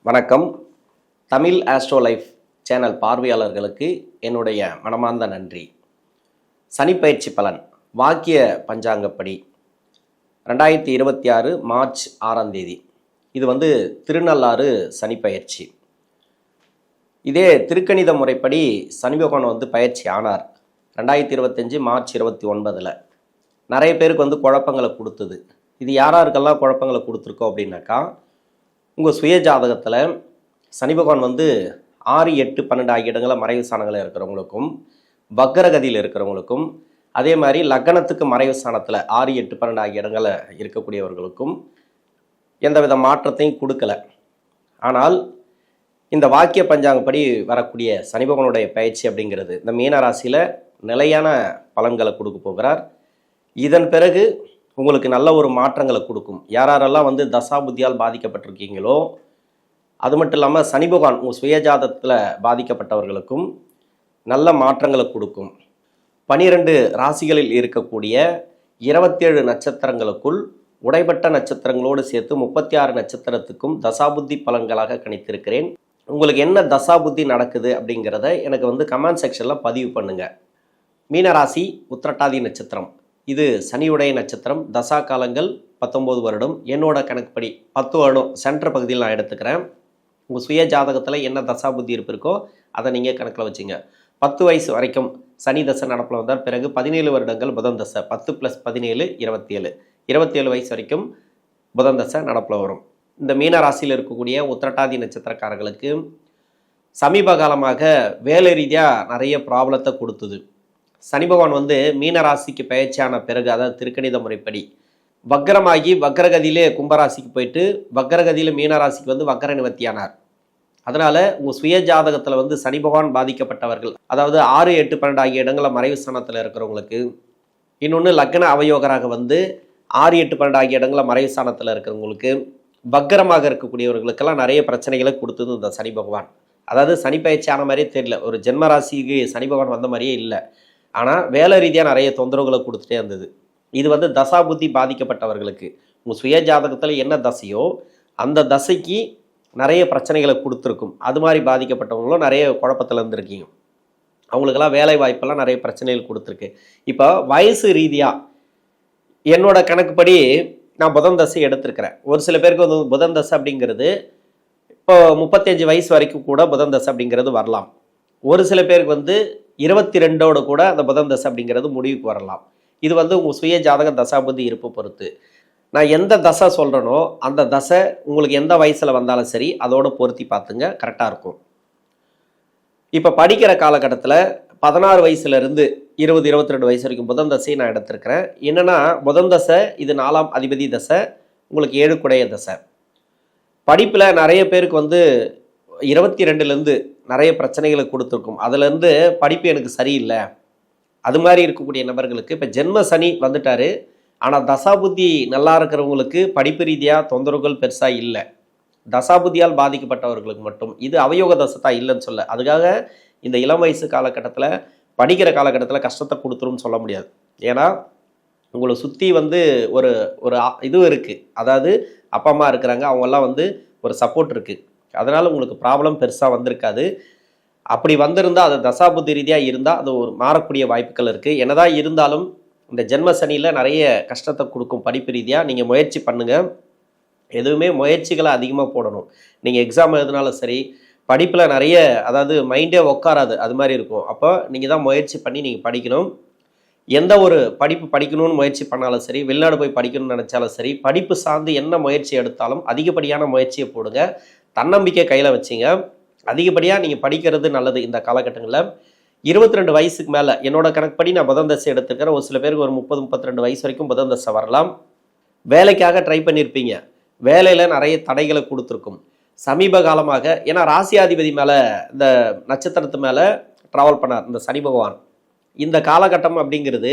வணக்கம். Tamil astro life channel பார்வையாளர்களுக்கு என்னுடைய மனமார்ந்த நன்றி. சனிப்பெயர்ச்சி பலன் வாக்கிய பஞ்சாங்கப்படி 2026 மார்ச் 6ஆம் தேதி. இது திருநள்ளாறு சனிப்பெயர்ச்சி. இதே திருக்கணித முறைப்படி சனி பகவான் பயிற்சி ஆனார் 2025 மார்ச் 29. நிறைய பேருக்கு குழப்பங்களை கொடுத்தது. இது யாராருக்கெல்லாம் குழப்பங்களை கொடுத்துருக்கோம் அப்படின்னாக்கா, உங்கள் சுய ஜாதகத்தில் சனி பகவான் 6, 8, 12 ஆகிய இடங்களில் மறைவு ஸ்தானங்களில் இருக்கிறவங்களுக்கும், வக்கரகதியில் இருக்கிறவங்களுக்கும், அதே மாதிரி லக்னத்துக்கு மறைவு ஸ்தானத்தில் 6, 8, 12 ஆகிய இடங்களில் இருக்கக்கூடியவர்களுக்கும் எந்தவித மாற்றத்தையும் கொடுக்கல. ஆனால் இந்த வாக்கிய பஞ்சாங்கப்படி வரக்கூடிய சனி பகவானுடைய பயிற்சி அப்படிங்கிறது இந்த மீன ராசியில் நிலையான பலன்களை கொடுக்க போகிறார். இதன் பிறகு உங்களுக்கு நல்ல ஒரு மாற்றங்களை கொடுக்கும். யாரெல்லாம் தசா புத்தியால் பாதிக்கப்பட்டிருக்கீங்களோ, அது மட்டும் இல்லாமல் சனி பகவான் உங்கள் சுயஜாதத்தில் பாதிக்கப்பட்டவர்களுக்கும் நல்ல மாற்றங்களை கொடுக்கும். 12 ராசிகளில் இருக்கக்கூடிய 27 நட்சத்திரங்களுக்குள் உடைப்பட்ட நட்சத்திரங்களோடு சேர்த்து 36 நட்சத்திரத்துக்கும் தசாபுத்தி பலன்களாக கணித்திருக்கிறேன். உங்களுக்கு என்ன தசாபுத்தி நடக்குது அப்படிங்கிறத எனக்கு கமெண்ட் செக்ஷனில் பதிவு பண்ணுங்கள். மீனராசி உத்திரட்டாதி நட்சத்திரம், இது சனியுடைய நட்சத்திரம். தசா காலங்கள் 19 வருடம். என்னோட கணக்குப்படி 10 வருடம் சென்டர் பகுதியில் நான் எடுத்துக்கிறேன். உங்கள் சுய ஜாதகத்தில் என்ன தசா புத்தி இருக்கோ அதை நீங்கள் கணக்கில் வச்சுங்க. 10 வயசு வரைக்கும் சனி தசை நடப்பில் வந்தால் பிறகு 17 வருடங்கள் புதன் தசை. 10 + 17 27. 27 வயசு வரைக்கும் புதன் தசை நடப்பில் வரும். இந்த மீன ராசியில் இருக்கக்கூடிய உத்திரட்டாதி நட்சத்திரக்காரர்களுக்கு சமீப காலமாக வேலை ரீதியாக நிறைய ப்ராப்ளத்தை கொடுத்தது. சனி பகவான் மீன ராசிக்கு பயிற்சியான பிறகு, அதாவது திருக்கணித முறைப்படி வக்கரமாகி வக்கரகதியிலே கும்பராசிக்கு போயிட்டு வக்கரகதியில் மீனராசிக்கு வக்கர நிவர்த்தியானார். அதனால் உங்கள் சுய ஜாதகத்தில் சனி பகவான் பாதிக்கப்பட்டவர்கள், அதாவது 6, 8, 12 ஆகிய இடங்களில் மறைவு ஸ்தானத்தில் இருக்கிறவங்களுக்கு, இன்னொன்று லக்ன அவயோகராக 6, 8, 12 ஆகிய இடங்களில் மறைவு ஸ்தானத்தில் இருக்கிறவங்களுக்கு, வக்கரமாக இருக்கக்கூடியவர்களுக்கெல்லாம் நிறைய பிரச்சனைகளை கொடுத்தது இந்த சனி பகவான். அதாவது சனி பயிற்சியான மாதிரியே தெரியல, ஒரு ஜென்மராசிக்கு சனி பகவான் வந்த மாதிரியே இல்லை. ஆனால் வேலை ரீதியாக நிறைய தொந்தரவுகளை கொடுத்துட்டே இருந்தது. இது தசா புத்தி பாதிக்கப்பட்டவர்களுக்கு உங்கள் சுய ஜாதகத்தில் என்ன தசையோ அந்த தசைக்கு நிறைய பிரச்சனைகளை கொடுத்துருக்கும். அது மாதிரி பாதிக்கப்பட்டவங்களும் நிறைய குழப்பத்தில் இருந்திருக்கீங்க. அவங்களுக்கெல்லாம் வேலை வாய்ப்பெல்லாம் நிறைய பிரச்சனைகள் கொடுத்துருக்கு. இப்போ வயசு ரீதியாக என்னோட கணக்குப்படி நான் புதன் தசை எடுத்திருக்கிறேன். ஒரு சில பேருக்கு புதன் தசை அப்படிங்கிறது இப்போ 35 வயசு வரைக்கும் கூட புதன் தசை அப்படிங்கிறது வரலாம். ஒரு சில பேருக்கு 22ஓட கூட அந்த புதன் தசை அப்படிங்கிறது முடிவுக்கு வரலாம். இது உங்கள் சுய ஜாதக தசாபுத்தி இருப்பு பொறுத்து. நான் எந்த தசை சொல்கிறேனோ அந்த தசை உங்களுக்கு எந்த வயசில் வந்தாலும் சரி அதோட பொருத்தி பார்த்துங்க, கரெக்டாக இருக்கும். இப்போ படிக்கிற காலகட்டத்தில் 16 வயசுலேருந்து 20, 22 வயசு வரைக்கும் புதன் தசையை நான் எடுத்திருக்கிறேன். என்னென்னா புதன் தசை இது 4ஆம் அதிபதி தசை, உங்களுக்கு 7 குடைய தசை. படிப்பில் நிறைய பேருக்கு 22லேருந்து நிறைய பிரச்சனைகளை கொடுத்துருக்கும். அதுலேருந்து படிப்பு எனக்கு சரியில்லை, அது மாதிரி இருக்கக்கூடிய நபர்களுக்கு இப்போ ஜென்ம சனி வந்துட்டார். ஆனால் தசாபுத்தி நல்லா இருக்கிறவங்களுக்கு படிப்பு ரீதியாக தொந்தரவுகள் பெருசாக இல்லை. தசாபுத்தியால் பாதிக்கப்பட்டவர்களுக்கு மட்டும் இது அவயோக தசை தான் இல்லைன்னு சொல்ல. அதுக்காக இந்த இளம் வயசு காலகட்டத்தில் படிக்கிற காலகட்டத்தில் கஷ்டத்தை கொடுத்துருன்னு சொல்ல முடியாது. ஏன்னா உங்களை சுற்றி ஒரு ஒரு இது இருக்குது, அதாவது அப்பா அம்மா இருக்கிறாங்க, அவங்கெல்லாம் ஒரு சப்போர்ட் இருக்குது. அதனால் உங்களுக்கு ப்ராப்ளம் பெருசாக வந்திருக்காது. அப்படி வந்திருந்தால் அது தசாபுத்தி ரீதியாக இருந்தால் அது ஒரு மாறக்கூடிய வாய்ப்புகள் இருக்குது. என்னதான் இருந்தாலும் இந்த ஜென்ம சனியில் நிறைய கஷ்டத்தை கொடுக்கும் படிப்பு ரீதியாக. நீங்கள் முயற்சி பண்ணுங்கள், எதுவுமே முயற்சிகளை அதிகமாக போடணும். நீங்கள் எக்ஸாம் எழுதினாலும் சரி, படிப்பில் நிறைய, அதாவது மைண்டே உட்காராது, அது மாதிரி இருக்கும். அப்போ நீங்கள் தான் முயற்சி பண்ணி நீங்கள் படிக்கணும். எந்த ஒரு படிப்பு படிக்கணும்னு முயற்சி பண்ணாலும் சரி, வெளிநாடு போய் படிக்கணும்னு நினச்சாலும் சரி, படிப்பு சார்ந்து என்ன முயற்சி எடுத்தாலும் அதிகப்படியான முயற்சியை போடுங்க, தன்னம்பிக்கை கையில் வச்சிங்க. அதிகப்படியாக நீங்கள் படிக்கிறது நல்லது இந்த காலகட்டங்களில். 22 வயசுக்கு மேலே என்னோட கணக்குப்படி நான் புதன் தசை எடுத்துக்கிறேன். ஒரு சில பேருக்கு ஒரு 30, 32 வயசு வரைக்கும் புதன் தசை வரலாம். வேலைக்காக ட்ரை பண்ணியிருப்பீங்க, வேலையில் நிறைய தடைகளை கொடுத்துருக்கும் சமீப காலமாக. ஏன்னா ராசியாதிபதி மேலே, இந்த நட்சத்திரத்து மேலே ட்ராவல் பண்ணார் இந்த சனி பகவான். இந்த காலகட்டம் அப்படிங்கிறது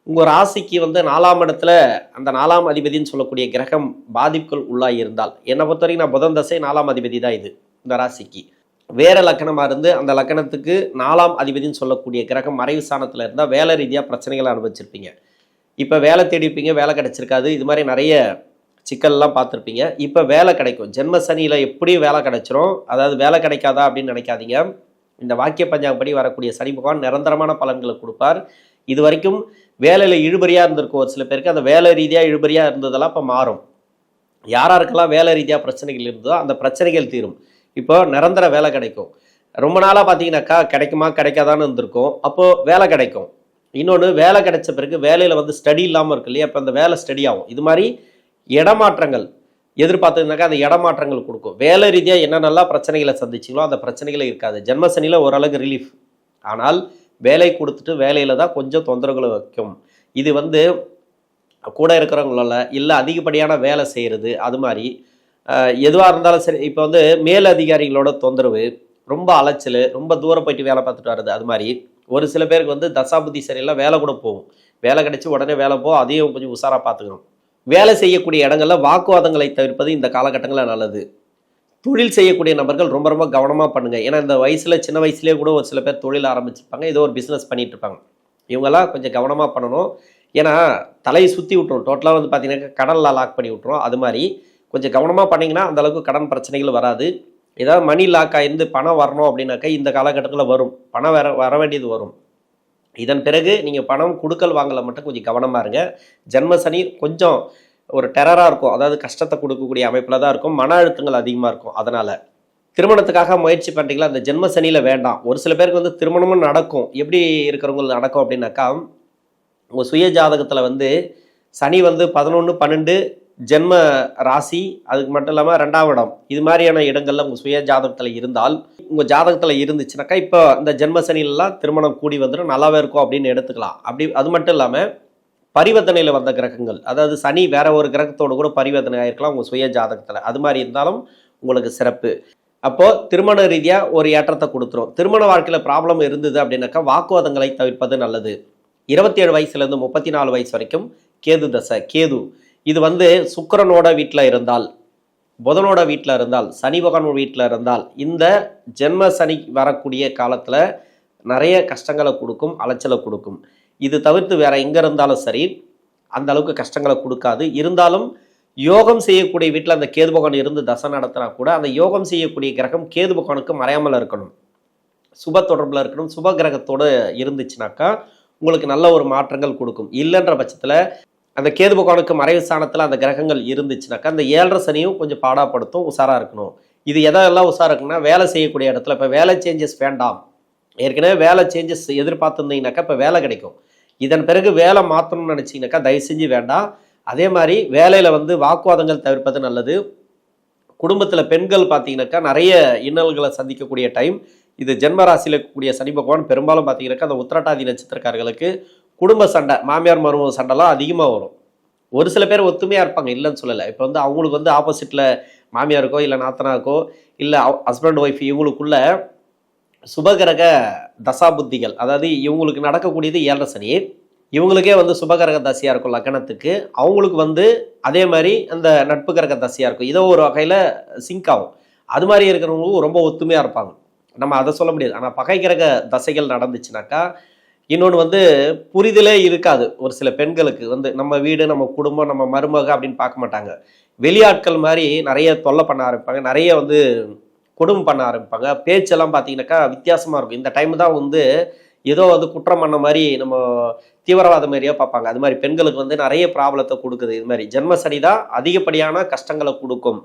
உங்கள் ராசிக்கு 4ஆம் இடத்துல அந்த 4ஆம் அதிபதினு சொல்லக்கூடிய கிரகம் பாதிப்புகள் உள்ளாகி இருந்தால், என்னை பொறுத்த வரைக்கும் நான் புதன் தசை 4ஆம் அதிபதி தான் இது இந்த ராசிக்கு. வேற லக்கணமாக இருந்து அந்த லக்கணத்துக்கு 4ஆம் அதிபதினு சொல்லக்கூடிய கிரகம் மறைவு ஸ்தானத்தில் இருந்தால் வேலை ரீதியாக பிரச்சனைகளை அனுபவிச்சிருப்பீங்க. இப்போ வேலை தேடிப்பீங்க, வேலை கிடச்சிருக்காது. இது மாதிரி நிறைய சிக்கல்லாம் பார்த்துருப்பீங்க. இப்போ வேலை கிடைக்கும். ஜென்ம சனியில் எப்படியும் வேலை கிடைச்சிரும். அதாவது வேலை கிடைக்காதா அப்படின்னு நினைக்காதீங்க. இந்த வாக்கிய பஞ்சாங்கப்படி வரக்கூடிய சனி பகவான் நிரந்தரமான பலன்களை கொடுப்பார். இது வரைக்கும் வேலையில் இழுபறியாக இருந்திருக்கும் ஒரு சில பேருக்கு. அந்த வேலை ரீதியாக இழுபறியாக இருந்ததெல்லாம் இப்போ மாறும். யாராருக்கெல்லாம் வேலை ரீதியாக பிரச்சனைகள் இருந்ததோ அந்த பிரச்சனைகள் தீரும். இப்போ நிரந்தர வேலை கிடைக்கும். ரொம்ப நாளாக பார்த்தீங்கன்னாக்கா கிடைக்குமா கிடைக்காதான்னு இருந்திருக்கும். அப்போது வேலை கிடைக்கும். இன்னொன்று, வேலை கிடைச்ச பிறகு வேலையில் வந்து ஸ்டடி இல்லாமல் இருக்கு இல்லையா, அப்போ அந்த வேலை ஸ்டடி ஆகும். இது மாதிரி இடமாற்றங்கள் எதிர்பார்த்ததுனாக்கா அந்த இடமாற்றங்கள் கொடுக்கும். வேலை ரீதியாக என்னென்னலாம் பிரச்சனைகளை சந்திச்சிங்களோ அந்த பிரச்சனைகளே இருக்காது. ஜென்மசனியில் ஓரளவுக்கு ரிலீஃப். ஆனால் வேலை கொடுத்துட்டு வேலையில் தான் கொஞ்சம் தொந்தரவுகளை வைக்கும். இது வந்து கூட இருக்கிறவங்களால இல்லை அதிகப்படியான வேலை செய்கிறது, அது மாதிரி எதுவாக இருந்தாலும் சரி. இப்போ வந்து மேல் அதிகாரிகளோட தொந்தரவு, ரொம்ப அலைச்சல், ரொம்ப தூரம் போயிட்டு வேலை பார்த்துட்டு வர்றது, அது மாதிரி ஒரு சில பேருக்கு வந்து தசாபுத்தி சரியில்லை வேலை கூட போகும். வேலை கிடைச்சி உடனே வேலை போகும். அதையும் கொஞ்சம் உஷாராக பார்த்துக்கணும். வேலை செய்யக்கூடிய இடங்களில் வாக்குவாதங்களை தவிர்ப்பது இந்த காலகட்டங்களில் நல்லது. தொழில் செய்யக்கூடிய நபர்கள் ரொம்ப ரொம்ப கவனமாக பண்ணுங்கள். ஏன்னா இந்த வயசில் சின்ன வயசுலேயே கூட ஒரு சில பேர் தொழில் ஆரம்பிச்சிருப்பாங்க, ஏதோ ஒரு பிஸ்னஸ் பண்ணிட்டு இருப்பாங்க. இவங்கெல்லாம் கொஞ்சம் கவனமாக பண்ணணும். ஏன்னா தலையை சுற்றி விட்டுரும். டோட்டலாக வந்து பார்த்தீங்கன்னா கடனில் லாக் பண்ணி விட்டுரும். அது மாதிரி கொஞ்சம் கவனமாக பண்ணிங்கன்னா அந்தளவுக்கு கடன் பிரச்சனைகள் வராது. ஏதாவது மணி லாக் ஆகிருந்து பணம் வரணும் அப்படின்னாக்கா இந்த காலகட்டத்தில் வரும். பணம் வர வேண்டியது வரும். இதன் பிறகு நீங்கள் பணம் கொடுக்கல் வாங்கல மட்டும் கொஞ்சம் கவனமாக இருங்க. ஜென்ம சனி கொஞ்சம் ஒரு டெரராக இருக்கும். அதாவது கஷ்டத்தை கொடுக்கக்கூடிய அமைப்பில் தான் இருக்கும். மன அழுத்தங்கள் அதிகமாக இருக்கும். அதனால் திருமணத்துக்காக முயற்சி பண்ணுறீங்களா, அந்த ஜென்ம சனியில் வேண்டாம். ஒரு சில பேருக்கு வந்து திருமணமும் நடக்கும். எப்படி இருக்கிறவங்களுக்கு நடக்கும் அப்படின்னாக்கா, உங்கள் சுய ஜாதகத்தில் வந்து சனி வந்து 11, 12 ஜென்ம ராசி, அதுக்கு மட்டும் இல்லாமல் 2ஆம் இடம், இது மாதிரியான இடங்கள்ல உங்கள் சுய ஜாதகத்தில் இருந்தால், உங்கள் ஜாதகத்தில் இருந்துச்சுனாக்கா இப்போ இந்த ஜென்ம சனிலெலாம் திருமணம் கூடி வந்துடும், நல்லாவே இருக்கும் அப்படின்னு எடுத்துக்கலாம். அப்படி அது மட்டும் இல்லாமல் பரிவர்த்தனையில் வந்த கிரகங்கள், அதாவது சனி வேற ஒரு கிரகத்தோடு கூட பரிவர்த்தனை ஆகிருக்கலாம் உங்கள் சுய ஜாதகத்தில், அது மாதிரி இருந்தாலும் உங்களுக்கு சிறப்பு. அப்போது திருமண ரீதியாக ஒரு ஏற்றத்தை கொடுத்துரும். திருமண வாழ்க்கையில் ப்ராப்ளம் இருந்தது அப்படின்னாக்கா வாக்குவாதங்களை தவிர்ப்பது நல்லது. 27 வயசுலேருந்து 34 வயசு வரைக்கும் கேது தசை. கேது இது வந்து சுக்கிரனோட வீட்டில் இருந்தால், புதனோட வீட்டில் இருந்தால், சனி பகவான் வீட்டில் இருந்தால், இந்த ஜென்ம சனி வரக்கூடிய காலத்தில் நிறைய கஷ்டங்களை கொடுக்கும், அலைச்சலை கொடுக்கும். இது தவிர்த்து வேற எங்கே இருந்தாலும் சரி அந்த அளவுக்கு கஷ்டங்களை கொடுக்காது. இருந்தாலும் யோகம் செய்யக்கூடிய வீட்டில் அந்த கேது பகவான் இருந்து தசை நடத்தினா கூட அந்த யோகம் செய்யக்கூடிய கிரகம் கேது பகவானுக்கு மறையாமல் இருக்கணும், சுப தொடர்பில் இருக்கணும். சுப கிரகத்தோடு இருந்துச்சுனாக்கா உங்களுக்கு நல்ல ஒரு மாற்றங்கள் கொடுக்கும். இல்லைன்ற பட்சத்தில் அந்த கேது பகவானுக்கு மறைவு ஸ்தானத்தில் அந்த கிரகங்கள் இருந்துச்சுனாக்கா அந்த 7.5 சனியும் கொஞ்சம் பாடாப்படுத்தும். உஷாராக இருக்கணும். இது எதெல்லாம் உஷாராக இருக்குன்னா, வேலை செய்யக்கூடிய இடத்துல இப்போ வேலை சேஞ்சஸ் வேண்டாம், ஏற்கனவே வேலை சேஞ்சஸ் எதிர்பார்த்துருந்தீங்கன்னாக்கா இப்போ வேலை கிடைக்கும். இதன் பிறகு வேலை மாற்றணும்னு நினச்சிங்கனாக்கா தயவு செஞ்சு வேண்டாம். அதே மாதிரி வேலையில் வந்து வாக்குவாதங்கள் தவிர்ப்பது நல்லது. குடும்பத்தில் பெண்கள் பார்த்தீங்கன்னாக்கா நிறைய இன்னல்களை சந்திக்கக்கூடிய டைம் இது. ஜென்ம ராசியில் இருக்கக்கூடிய சனி பகவான் பெரும்பாலும் பார்த்தீங்கன்னாக்கா அந்த உத்திரட்டாதி நட்சத்திரக்காரர்களுக்கு குடும்ப சண்டை, மாமியார் மருமக சண்டைலாம் அதிகமாக வரும். ஒரு சில பேர் ஒத்துமையாக இருப்பாங்க, இல்லைன்னு சொல்லலை. இப்போ வந்து அவங்களுக்கு வந்து ஆப்போசிட்டில் மாமியாருக்கோ இல்லை நாத்தனாருக்கோ இல்லை ஹஸ்பண்ட் ஒய்ஃப் இவங்களுக்குள்ள சுபகிரக தசாபுத்திகள், அதாவது இவங்களுக்கு நடக்கக்கூடியது 7.5 சனி, இவங்களுக்கே வந்து சுபகிரக தசையாக இருக்கும் லக்னத்துக்கு, அவங்களுக்கு வந்து அதே மாதிரி அந்த நட்பு கிரக தசையாக இருக்கும். இதோ ஒரு வகையில் சிங்க் ஆகும். அது மாதிரி இருக்கிறவங்களும் ரொம்ப ஒத்துமையாக இருப்பாங்க. நம்ம அதை சொல்ல முடியாது. ஆனால் பகை கிரக தசைகள் நடந்துச்சுனாக்கா இன்னொன்று வந்து புரிதலே இருக்காது. ஒரு சில பெண்களுக்கு வந்து நம்ம வீடு, நம்ம குடும்பம், நம்ம மருமக அப்படின்னு பார்க்க மாட்டாங்க. வெளியாட்கள் மாதிரி நிறைய தொல்லை பண்ண ஆரம்பிப்பாங்க, நிறைய வந்து கொடுமை பண்ண ஆரம்பிப்பாங்க. பேச்செல்லாம் பார்த்தீங்கன்னாக்கா வித்தியாசமாக இருக்கும். இந்த டைம் தான் வந்து ஏதோ வந்து குற்றம் பண்ண மாதிரி நம்ம தீவிரவாத மாதிரியாக பார்ப்பாங்க. அது மாதிரி பெண்களுக்கு வந்து நிறைய ப்ராப்ளத்தை கொடுக்குது. இது மாதிரி ஜென்ம சனி தான் அதிகப்படியான கஷ்டங்களை கொடுக்கும்.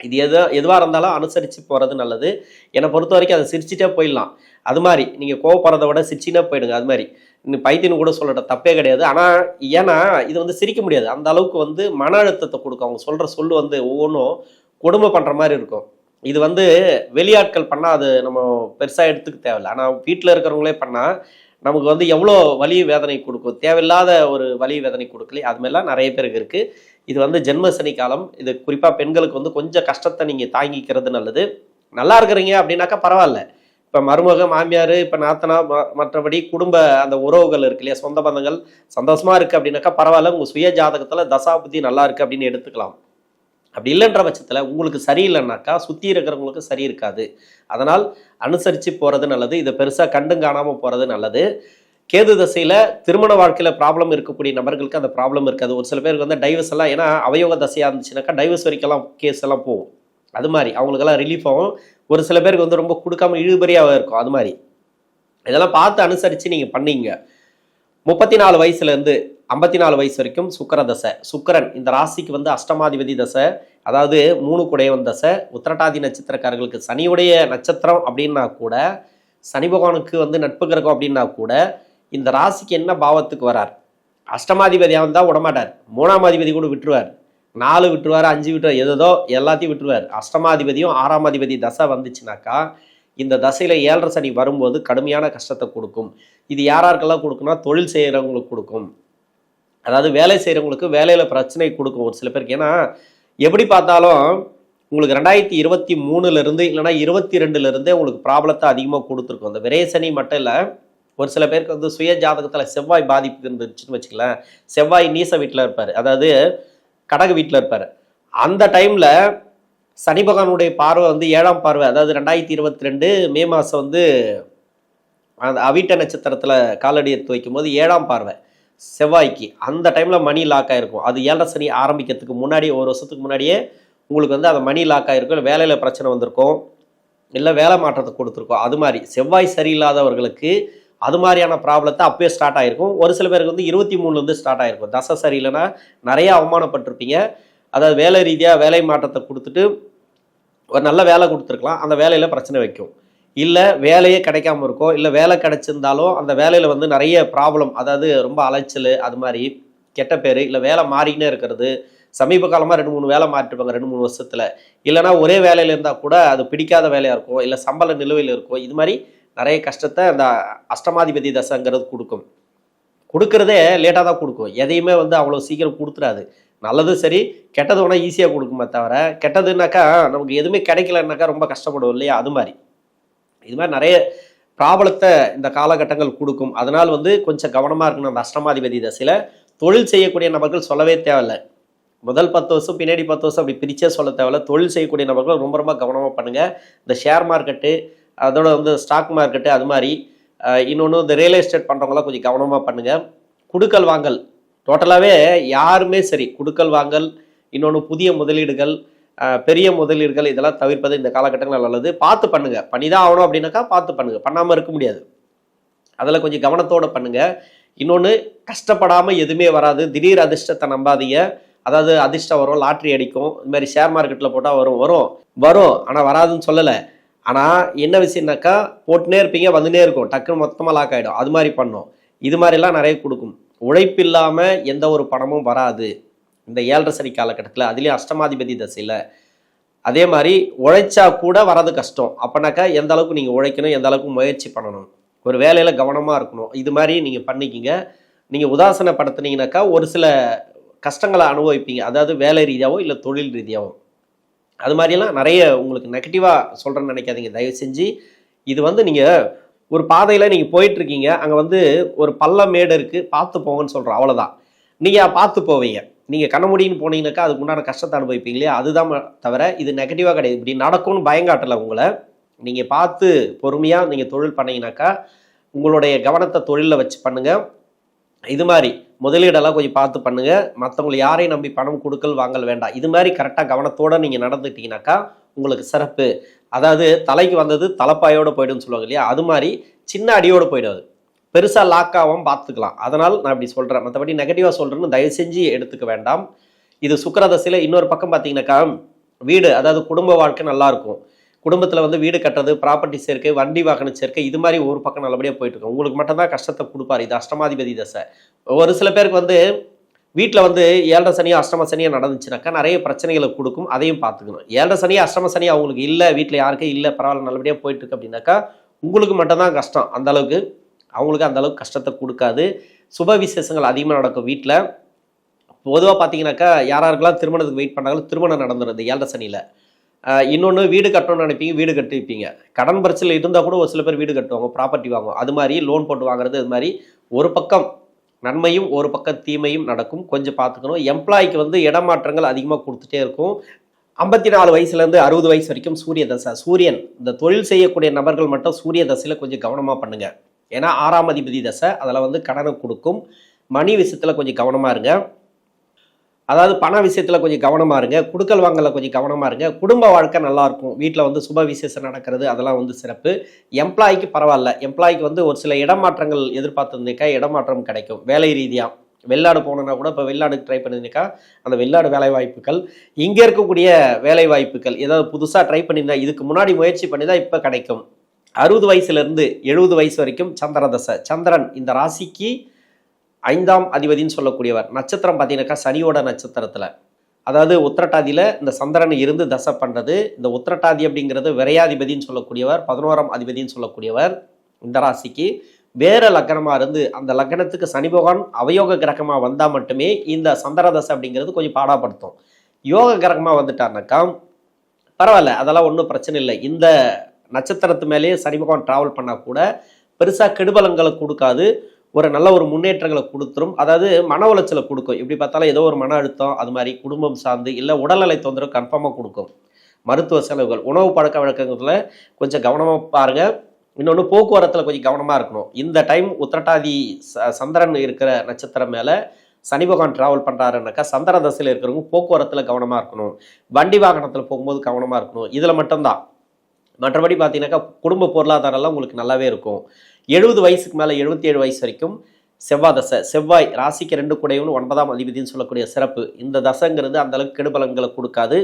இது எதுவாக இருந்தாலும் அனுசரித்து போகிறது நல்லது. என்னை பொறுத்த வரைக்கும் அதை சிரிச்சிட்டே போயிடலாம். அது மாதிரி நீங்கள் கோவப்படுறதை விட சிரிச்சினே போயிடுங்க. அது மாதிரி இன்னும் பைத்தியன்னு கூட சொல்லட்ட தப்பே கிடையாது. ஆனால் ஏன்னா இது வந்து சிரிக்க முடியாது, அந்த அளவுக்கு வந்து மன அழுத்தத்தை கொடுக்கும். அவங்க சொல்கிற சொல்லு வந்து ஒவ்வொன்றும் கொடுமை பண்ணுற மாதிரி இருக்கும். இது வந்து வெளியாட்கள் பண்ணால் அது நம்ம பெருசாக எடுத்துக்க தேவையில்லை. ஆனால் வீட்டில் இருக்கிறவங்களே பண்ணால் நமக்கு வந்து எவ்வளோ வலி வேதனை கொடுக்கும், தேவையில்லாத ஒரு வலி வேதனை கொடுக்கலையே, அது மாதிரிலாம் நிறைய பேருக்கு இருக்குது. இது வந்து ஜென்ம சனி காலம். இது குறிப்பாக பெண்களுக்கு வந்து கொஞ்சம் கஷ்டத்தை நீங்கள் தாங்கிக்கிறது நல்லது. நல்லா இருக்கிறீங்க அப்படின்னாக்கா பரவாயில்ல. இப்போ மருமக, மாமியார், இப்போ நாத்தனா, மற்றபடி குடும்ப அந்த உறவுகள் இருக்கு இல்லையா, சொந்த பந்தங்கள் சந்தோஷமாக இருக்குது அப்படின்னாக்கா பரவாயில்ல. உங்கள் சுய ஜாதகத்தில் தசாபுத்தி நல்லா இருக்குது அப்படின்னு எடுத்துக்கலாம். அப்படி இல்லைன்ற பட்சத்தில் உங்களுக்கு சரியில்லைன்னாக்கா சுற்றி இருக்கிறவங்களுக்கு சரி இருக்காது. அதனால் அனுசரித்து போகிறது நல்லது. இதை பெருசாக கண்டும் காணாமல் போகிறது நல்லது. கேது தசையில் திருமண வாழ்க்கையில் ப்ராப்ளம் இருக்கக்கூடிய நபர்களுக்கு அந்த ப்ராப்ளம் இருக்காது. ஒரு சில பேருக்கு வந்து டைவர்ஸ் எல்லாம், ஏன்னா அவயோக தசையாக இருந்துச்சுனாக்கா டைவர்ஸ் வரைக்கெல்லாம் கேஸ் எல்லாம் போகும். அது மாதிரி அவங்களுக்கெல்லாம் ரிலீஃப் ஆகும். ஒரு சில பேருக்கு வந்து ரொம்ப கொடுக்காம இழுபறியாக இருக்கும். அது மாதிரி இதெல்லாம் பார்த்து அனுசரித்து நீங்கள் பண்ணீங்க. 34 வயசுலேருந்து 54 வயசு வரைக்கும் சுக்கிர தசை. சுக்கிரன் இந்த ராசிக்கு வந்து அஷ்டமாதிபதி தசை, அதாவது 3 குடையவன் தசை. உத்திரட்டாதி நட்சத்திரக்காரர்களுக்கு சனியுடைய நட்சத்திரம் அப்படின்னா கூட, சனி பகவானுக்கு வந்து நட்பு கிரகம் அப்படின்னா கூட, இந்த ராசிக்கு என்ன பாவத்துக்கு வரார்? அஷ்டமாதிபதியாக வந்தால் விடமாட்டார். 3ஆம் அதிபதி கூட விட்டுருவார், 4 விட்டுருவார், 5 விட்டுருவார், எதோ எல்லாத்தையும் விட்டுருவார். அஷ்டமாதிபதியும் 6ஆம் அதிபதி தசை வந்துச்சுனாக்கா, இந்த தசையில் 7.5 சனி வரும்போது கடுமையான கஷ்டத்தை கொடுக்கும். இது யாராருக்கெல்லாம் கொடுக்குன்னா, தொழில் செய்கிறவங்களுக்கு கொடுக்கும். அதாவது வேலை செய்கிறவங்களுக்கு வேலையில் பிரச்சனை கொடுக்கும் ஒரு சில பேருக்கு. ஏன்னா எப்படி பார்த்தாலும் உங்களுக்கு 2023 இல்லைனா 22 உங்களுக்கு ப்ராப்ளத்தை அதிகமாக கொடுத்துருக்கும். அந்த விரய சனி மட்டும் இல்லை, ஒரு சில பேருக்கு வந்து சுய ஜாதகத்தில் செவ்வாய் பாதிப்பு இருந்துச்சுன்னு வச்சுக்கலாம். செவ்வாய் நீச வீட்டில் இருப்பார், அதாவது கடக வீட்டில் இருப்பார். அந்த டைமில் சனி பகவானுடைய பார்வை வந்து 7ஆம் பார்வை, அதாவது 2022 மே மாதம் வந்து அந்த அவிட்ட நட்சத்திரத்தில் காலடி எடுத்து வைக்கும்போது 7ஆம் பார்வை செவ்வாய்க்கு. அந்த டைமில் மணி லாக் ஆகிருக்கும். அது 7.5 சனி ஆரம்பிக்கிறதுக்கு முன்னாடியே, ஒரு வருஷத்துக்கு முன்னாடியே உங்களுக்கு வந்து அந்த மணி லாக் ஆகிருக்கும். இல்லை வேலையில் பிரச்சனை வந்திருக்கும், இல்லை வேலை மாற்றத்தை கொடுத்துருக்கோம். அது மாதிரி செவ்வாய் சரியில்லாதவர்களுக்கு அது மாதிரியான ப்ராப்ளத்தை அப்பயே ஸ்டார்ட் ஆகிருக்கும். ஒரு சில பேருக்கு வந்து 23 ஸ்டார்ட் ஆகிருக்கும். தசை சரியில்லைன்னா நிறைய அவமானப்பட்டிருப்பீங்க. அதாவது வேலை ரீதியாக வேலை மாற்றத்தை கொடுத்துட்டு ஒரு நல்ல வேலை கொடுத்துருக்கலாம், அந்த வேலையில் பிரச்சனை வைக்கும். இல்லை வேலையே கிடைக்காம இருக்கும், இல்லை வேலை கிடைச்சிருந்தாலும் அந்த வேலையில் வந்து நிறைய ப்ராப்ளம், அதாவது ரொம்ப அலைச்சல், அது மாதிரி கெட்ட பேர், இல்லை வேலை மாறிக்கினே இருக்கிறது. சமீப காலமாக 2-3 வேலை மாற்றிருப்பாங்க 2-3 வருஷத்தில். இல்லைனா ஒரே வேலையில் இருந்தால் கூட அது பிடிக்காத வேலையாக இருக்கும், இல்லை சம்பள நிலுவையில் இருக்கும். இது மாதிரி நிறைய கஷ்டத்தை அந்த அஷ்டமாதிபதி தசைங்கிறது கொடுக்கும். கொடுக்குறதே லேட்டாக தான் கொடுக்கும். எதையுமே வந்து அவ்வளோ சீக்கிரம் கொடுத்துடாது. நல்லது சரி, கெட்டது வேணால் ஈஸியாக கொடுக்குமே தவிர, கெட்டதுனாக்கா நமக்கு எதுவுமே கிடைக்கலன்னாக்கா ரொம்ப கஷ்டப்படுவோம் இல்லையா? அது மாதிரி இது மாதிரி நிறைய ப்ராப்ளத்தை இந்த காலகட்டங்கள் கொடுக்கும். அதனால் வந்து கொஞ்சம் கவனமாக இருக்கணும். அந்த அஷ்டமாதிபதி தசையில் தொழில் செய்யக்கூடிய நபர்கள் சொல்லவே தேவையில்லை. முதல் 10 வருஷம் பின்னாடி 10 வருஷம் அப்படி பிரிச்சே சொல்ல தேவையில்ல. தொழில் செய்யக்கூடிய நபர்கள் ரொம்ப ரொம்ப கவனமாக பண்ணுங்கள். இந்த ஷேர் மார்க்கெட்டு, அதோட வந்து ஸ்டாக் மார்க்கெட்டு, அது மாதிரி இன்னொன்று இந்த ரியல் எஸ்டேட் பண்ணுறவங்களாம் கொஞ்சம் கவனமாக பண்ணுங்கள். குடுக்கல் வாங்கல் டோட்டலாகவே யாருமே சரி, குடுக்கல் வாங்கல், இன்னொன்று புதிய முதலீடுகள், பெரிய முதலீடுகள், இதெல்லாம் தவிர்ப்பது இந்த காலகட்டங்கள் நல்லது. பார்த்து பண்ணுங்கள். பண்ணி தான் ஆகணும் அப்படின்னாக்கா பார்த்து பண்ணுங்கள், பண்ணாமல் இருக்க முடியாது. அதில் கொஞ்சம் கவனத்தோடு பண்ணுங்கள். இன்னொன்று, கஷ்டப்படாமல் எதுவுமே வராது. திடீர் அதிர்ஷ்டத்தை நம்பாதீங்க. அதாவது அதிர்ஷ்டம் வரும், லாட்ரி அடிக்கும், இது மாதிரி ஷேர் மார்க்கெட்டில் போட்டால் வரும் ஆனால் வராதுன்னு சொல்லலை. ஆனால் என்ன விஷயம்னாக்கா, போட்டுனே இருப்பீங்க, வந்துனே இருக்கும், டக்குன்னு மொத்தமாக லாக் ஆகிடும். அது மாதிரி பண்ணோம். இது மாதிரிலாம் நிறைய கொடுக்கும். உழைப்பு இல்லாமல் எந்த ஒரு பணமும் வராது இந்த 7.5 சனி காலகட்டத்தில், அதுலேயும் அஷ்டமாதிபதி தசையில். அதே மாதிரி உழைச்சா கூட வர்றது கஷ்டம். அப்போனாக்கா எந்த அளவுக்கு நீங்கள் உழைக்கணும், எந்த அளவுக்கு முயற்சி பண்ணணும், ஒரு வேலையில் கவனமாக இருக்கணும். இது மாதிரி நீங்கள் பண்ணிக்கிங்க. நீங்கள் உதாசனப்படுத்துனீங்கனாக்கா ஒரு சில கஷ்டங்களை அனுபவிப்பீங்க, அதாவது வேலை ரீதியாவோ இல்லை தொழில் ரீதியாவோ. அது மாதிரியெல்லாம் நிறைய உங்களுக்கு நெகட்டிவாக சொல்கிறேன்னு நினைக்காதீங்க தயவு செஞ்சு. இது வந்து நீங்கள் ஒரு பாதையில் நீங்கள் போயிட்டுருக்கீங்க, அங்கே வந்து ஒரு பள்ளம் மேடு இருக்குது, பார்த்து போங்கன்னு சொல்கிறோம், அவ்வளோதான். நீங்கள் பார்த்து போவீங்க. நீங்கள் கண்ணமுடின்னு போனீங்கன்னாக்கா அதுக்கு உண்டான கஷ்டத்தை அனுபவிப்பீங்க இல்லையா? அதுதான் தவிர இது நெகட்டிவாக கிடையாது. இப்படி நடக்கும்னு பயங்காட்டலை உங்களை. நீங்கள் பார்த்து பொறுமையாக நீங்கள் தொழில் பண்ணிங்கனாக்கா உங்களுடைய கவனத்தை தொழிலில் வச்சு பண்ணுங்கள். இது மாதிரி முதலீடெல்லாம் கொஞ்சம் பார்த்து பண்ணுங்கள். மற்றவங்களை யாரையும் நம்பி பணம் கொடுக்கல் வாங்கல் வேண்டாம். இது மாதிரி கரெக்டாக கவனத்தோடு நீங்கள் நடந்துக்கிட்டீங்கன்னாக்கா உங்களுக்கு சிறப்பு. அதாவது தலைக்கு வந்தது தலைப்பாயோடு போய்டுன்னு சொல்லுவாங்க இல்லையா? அது மாதிரி சின்ன அடியோடு போய்டாது, பெருசாக லாக்காகவும் பார்த்துக்கலாம். அதனால் நான் இப்படி சொல்கிறேன். மற்றபடி நெகட்டிவாக சொல்கிறேன்னு தயவு செஞ்சு எடுத்துக்க வேண்டாம். இது சுக்கிரதசையில் இன்னொரு பக்கம் பார்த்தீங்கன்னாக்கா வீடு, அதாவது குடும்ப வாழ்க்கை நல்லாயிருக்கும். குடும்பத்தில் வந்து வீடு கட்டுறது, ப்ராப்பர்ட்டி சேர்க்கை, வண்டி வாகன சேர்க்கை, இது மாதிரி ஒரு பக்கம் நல்லபடியாக போயிட்டுருக்கும். உங்களுக்கு மட்டும்தான் கஷ்டத்தை கொடுப்பார். இது அஷ்டமாதிபதி தசை. ஒரு சில பேருக்கு வந்து வீட்டில் வந்து 7.5 சனியாக அஷ்டம சனியாக நடந்துச்சுனாக்கா நிறைய பிரச்சனைகளை கொடுக்கும். அதையும் பார்த்துக்கணும். 7.5 சனியாக அஷ்டம சனியாக அவங்களுக்கு இல்லை, வீட்டில் யாருக்கே இல்லை, பரவாயில்ல நல்லபடியாக போயிட்டுருக்கு அப்படின்னாக்கா உங்களுக்கு மட்டும்தான் கஷ்டம். அந்தளவுக்கு அவங்களுக்கு அந்தளவுக்கு கஷ்டத்தை கொடுக்காது. சுப விசேஷங்கள் அதிகமாக நடக்கும் வீட்டில். பொதுவாக பார்த்தீங்கன்னாக்கா யாராருக்கெல்லாம் திருமணத்துக்கு வெயிட் பண்ணாலும் திருமணம் நடந்துடுது 7.5 சனியில். இன்னொன்று, வீடு கட்டணும்னு நினைப்பீங்க, வீடு கட்டிப்பீங்க. கடன் பிரச்சனை இருந்தால் கூட ஒரு சில பேர் வீடு கட்டுவாங்க, ப்ராப்பர்ட்டி வாங்குவோம். அது மாதிரி லோன் போட்டு வாங்குறது, அது மாதிரி ஒரு பக்கம் நன்மையும் ஒரு பக்கம் தீமையும் நடக்கும். கொஞ்சம் பார்த்துக்கணும். எம்ப்ளாய்க்கு வந்து இடமாற்றங்கள் அதிகமாக கொடுத்துட்டே இருக்கும். 54 வயசுலேருந்து 60 வயசு வரைக்கும் சூரிய தசை. சூரியன், இந்த தொழில் செய்யக்கூடிய நபர்கள் மட்டும் சூரிய தசையில் கொஞ்சம் கவனமாக பண்ணுங்கள். ஏன்னா 6ஆம் அதிபதி தசை, அதில் வந்து கடனை கொடுக்கும். மணி விஷயத்தில் கொஞ்சம் கவனமாக இருங்க. அதாவது பண விஷயத்தில் கொஞ்சம் கவனமாக இருங்க. குடுக்கல் வாங்கல கொஞ்சம் கவனமாக இருங்க. குடும்ப வாழ்க்கை நல்லாயிருக்கும். வீட்டில் வந்து சுப விசேஷம் நடக்கிறது அதெல்லாம் வந்து சிறப்பு. எம்ப்ளாய்க்கு பரவாயில்ல. எம்ப்ளாய்க்கு வந்து ஒரு சில இடமாற்றங்கள் எதிர்பார்த்துருந்தேக்கா இடமாற்றம் கிடைக்கும். வேலை ரீதியாக வெளிநாடு போகணுன்னா கூட இப்போ வெளிநாடுக்கு ட்ரை பண்ணியிருந்தேக்கா அந்த வெளிநாடு வேலை வாய்ப்புகள், இங்கே இருக்கக்கூடிய வேலை வாய்ப்புகள் ஏதாவது புதுசாக ட்ரை பண்ணியிருந்தா இதுக்கு முன்னாடி முயற்சி பண்ணி தான் இப்போ கிடைக்கும். 60 வயசுலேருந்து 70 வயசு வரைக்கும் சந்திர தசை. சந்திரன் இந்த ராசிக்கு 5ஆம் அதிபதினு சொல்லக்கூடியவர். நட்சத்திரம் பார்த்தீங்கன்னாக்கா சனியோட நட்சத்திரத்தில், அதாவது உத்திரட்டாதியில் இந்த சந்திரன் இருந்து தசை பண்ணுறது. இந்த உத்திரட்டாதி அப்படிங்கிறது விரையாதிபதினு சொல்லக்கூடியவர், 11ஆம் அதிபதினு சொல்லக்கூடியவர். இந்த ராசிக்கு வேற லக்னமாக இருந்து அந்த லக்னத்துக்கு சனி பகவான் அவயோக கிரகமாக வந்தால் மட்டுமே இந்த சந்திர தசை அப்படிங்கிறது கொஞ்சம் பாடாப்படுத்தும். யோக கிரகமாக வந்துட்டார்னாக்கா பரவாயில்ல, அதெல்லாம் ஒன்றும் பிரச்சனை இல்லை. இந்த நட்சத்திரத்து மேலேயே சனி பகவான் ட்ராவல் பண்ணால் கூட பெருசாக கெடுபலங்களை கொடுக்காது, ஒரு நல்ல ஒரு முன்னேற்றங்களை கொடுத்துரும். அதாவது மன உளைச்சலை கொடுக்கும். எப்படி பார்த்தாலும் ஏதோ ஒரு மன அழுத்தம், அது மாதிரி குடும்பம் சார்ந்து இல்லை உடல்நிலை தொந்தரவு கன்ஃபார்மாக கொடுக்கும். மருத்துவ செலவுகள், உணவு பழக்க வழக்கங்களில் கொஞ்சம் கவனமாக பாருங்கள். இன்னொன்று போக்குவரத்தில் கொஞ்சம் கவனமாக இருக்கணும். இந்த டைம் உத்திரட்டாதி சந்திரன் இருக்கிற நட்சத்திரம் மேலே சனி பகவான் ட்ராவல் பண்ணுறாருனாக்கா சந்திர தசையில் இருக்கிறவங்க போக்குவரத்தில் கவனமாக இருக்கணும். வண்டி வாகனத்தில் போகும்போது கவனமாக இருக்கணும். இதில் மட்டும்தான். மற்றபடி பார்த்தீங்கன்னாக்கா குடும்ப பொருளாதாரம்லாம் உங்களுக்கு நல்லாவே இருக்கும். 70 வயசுக்கு மேலே 77 வயசு வரைக்கும் செவ்வாய் தசை. செவ்வாய் ராசிக்கு 2 கூடையவனு 9ஆம் அதிபதினு சொல்லக்கூடிய சிறப்பு. இந்த தசைங்கிறது அந்தளவுக்கு கெடுபலன்களை கொடுக்காது.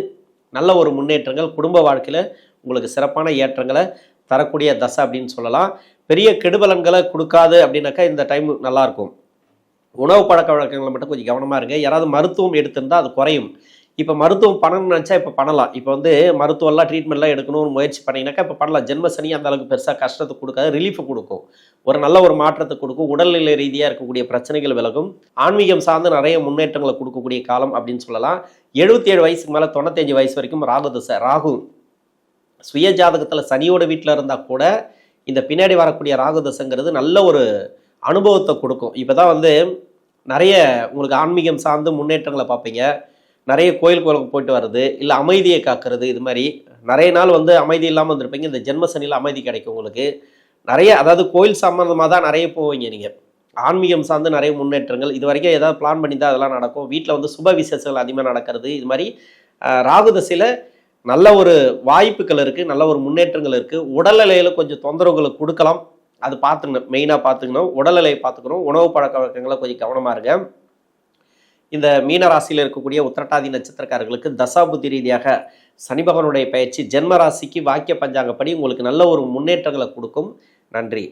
நல்ல ஒரு முன்னேற்றங்கள், குடும்ப வாழ்க்கையில் உங்களுக்கு சிறப்பான ஏற்றங்களை தரக்கூடிய தசை அப்படின்னு சொல்லலாம். பெரிய கெடுபலன்களை கொடுக்காது அப்படின்னாக்கா இந்த டைம் நல்லாயிருக்கும். உணவு பழக்க வழக்கங்களை மட்டும் கொஞ்சம் கவனமாக இருங்க. யாராவது மருத்துவம் எடுத்திருந்தால் அது குறையும். இப்போ மருத்துவம் பண்ணணும்னு நினச்சா இப்போ பண்ணலாம். இப்போ வந்து மருத்துவம்லாம் ட்ரீட்மெண்ட்லாம் எடுக்கணும்னு முயற்சி பண்ணிங்கனாக்கா இப்போ பண்ணலாம். ஜென்ம சனி அந்த அளவுக்கு பெருசாக கஷ்டத்தை கொடுக்காது, ரிலீஃபை கொடுக்கும். ஒரு நல்ல ஒரு மாற்றத்தை கொடுக்கும். உடல்நிலை ரீதியாக இருக்கக்கூடிய பிரச்சனைகள் விலகும். ஆன்மீகம் சார்ந்து நிறைய முன்னேற்றங்களை கொடுக்கக்கூடிய காலம் அப்படின்னு சொல்லலாம். 77 வயசுக்கு மேலே 95 வயசு வரைக்கும் ராகு தசை. ராகு சுய ஜாதகத்தில் சனியோட வீட்டில் இருந்தால் கூட இந்த பின்னாடி வரக்கூடிய ராகு தசைங்கிறது நல்ல ஒரு அனுபவத்தை கொடுக்கும். இப்போ தான் வந்து நிறைய உங்களுக்கு ஆன்மீகம் சார்ந்து முன்னேற்றங்களை பார்ப்பீங்க. நிறைய கோயிலுக்கு போயிட்டு வர்றது, இல்லை அமைதியை காக்கிறது, இது மாதிரி நிறைய நாள் வந்து அமைதி இல்லாமல் வந்திருப்பீங்க. இந்த ஜென்ம சனியில் அமைதி கிடைக்கும் உங்களுக்கு. நிறைய அதாவது கோயில் சம்மந்தமாக தான் நிறைய போவீங்க நீங்கள். ஆன்மீகம் சார்ந்து நிறைய முன்னேற்றங்கள் இது வரைக்கும் ஏதாவது பிளான் பண்ணி தான் அதெல்லாம் நடக்கும். வீட்டில் வந்து சுப விசேஷங்கள் அதிகமாக நடக்கிறது. இது மாதிரி ராகு தசையில் நல்ல ஒரு வாய்ப்புகள் இருக்குது, நல்ல ஒரு முன்னேற்றங்கள் இருக்குது. உடல்நிலையில் கொஞ்சம் தொந்தரவுகளை கொடுக்கலாம். அது பார்த்துக்கணும், மெயினாக பார்த்துக்கணும். உடல்நிலையை பார்த்துக்கணும். உணவு பழக்க வழக்கங்களை கொஞ்சம் கவனமாக இருங்க. இந்த மீன ராசியில் இருக்கக்கூடிய உத்திரட்டாதி நட்சத்திரக்காரர்களுக்கு தசாபுத்தி ரீதியாக சனி பகவானுடைய பயிற்சி ஜென்ம ராசிக்கு வாக்கிய பஞ்சாங்கப்படி உங்களுக்கு நல்ல ஒரு முன்னேற்றங்களை கொடுக்கும். நன்றி.